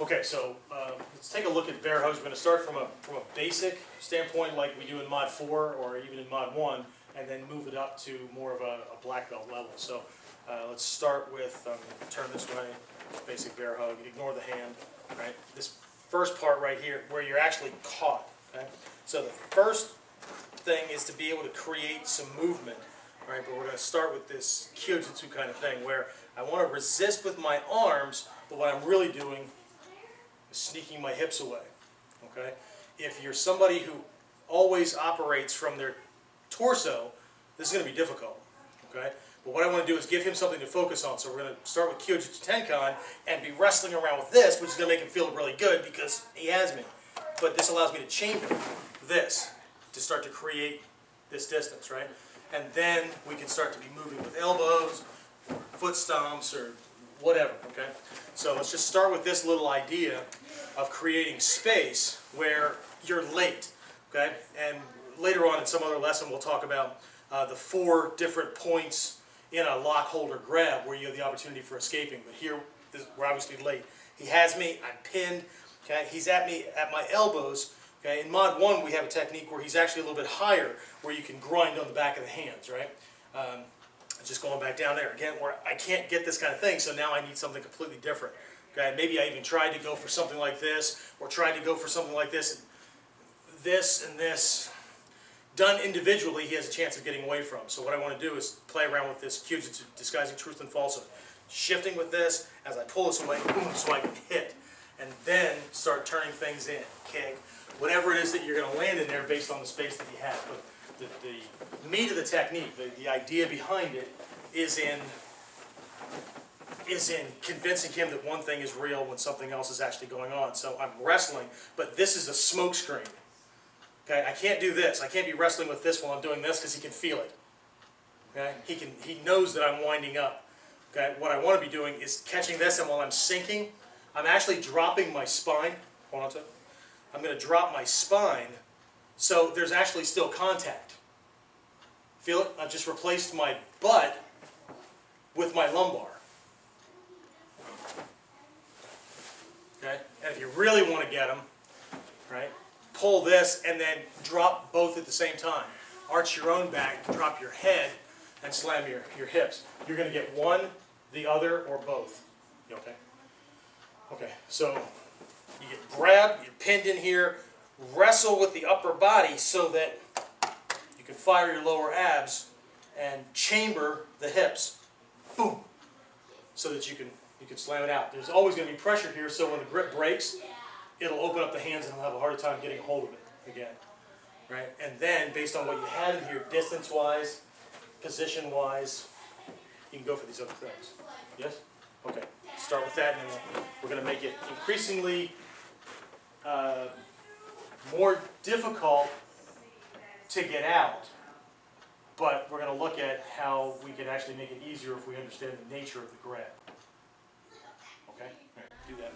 Okay, so let's take a look at bear hugs. We're going to start from a basic standpoint like we do in Mod 4 or even in Mod 1, and then move it up to more of a black belt level. So let's start with, turn this way, basic bear hug, ignore the hand, right? This first part right here where you're actually caught, okay? So the first thing is to be able to create some movement, right? But we're going to start with this Kyojitsu kind of thing where I want to resist with my arms, but what I'm really doing is sneaking my hips away, okay? If you're somebody who always operates from their torso, this is going to be difficult, okay? But what I want to do is give him something to focus on. So we're going to start with Kyojitsu Tenkan and be wrestling around with this, which is going to make him feel really good because he has me. But this allows me to chamber this to start to create this distance, right? And then we can start to be moving with elbows, or foot stomps, or whatever, okay? So let's just start with this little idea of creating space where you're late, okay? And later on in some other lesson we'll talk about the 4 different points in a lock, hold, or grab where you have the opportunity for escaping. But here, we're obviously late. He has me, I'm pinned, okay? He's at me at my elbows. Okay, in Mod 1 we have a technique where he's actually a little bit higher, where you can grind on the back of the hands, right? Just going back down there, again, where I can't get this kind of thing, so now I need something completely different. Okay, maybe I even tried to go for something like this, or tried to go for something like this. This and this, done individually, he has a chance of getting away from. So what I want to do is play around with this Kyojitsu, disguising truth and falsehood. Shifting with this, as I pull this away, boom, so I can hit. And then start turning things in, kick, whatever it is that you're going to land in there based on the space that you have. But the meat of the technique, the idea behind it, is in convincing him that one thing is real when something else is actually going on. So I'm wrestling, but this is a smoke screen. Okay, I can't do this. I can't be wrestling with this while I'm doing this because he can feel it. Okay, he knows that I'm winding up. Okay, what I want to be doing is catching this, and while I'm sinking, I'm actually dropping my spine. Hold on to it. I'm going to drop my spine so there's actually still contact. Feel it? I've just replaced my butt with my lumbar. Okay? And if you really want to get them, right, pull this and then drop both at the same time. Arch your own back, drop your head, and slam your hips. You're going to get one, the other, or both. You okay? Okay, so you get grabbed, you're pinned in here, wrestle with the upper body so that you can fire your lower abs and chamber the hips. Boom! So that you can slam it out. There's always going to be pressure here, so when the grip breaks, it'll open up the hands and you'll have a harder time getting a hold of it again. Right? And then, based on what you had in here, distance-wise, position-wise, you can go for these other things. Yes? Okay. Start with that, and then we're going to make it increasingly more difficult to get out, but we're going to look at how we can actually make it easier if we understand the nature of the grab. Okay? All right, do that.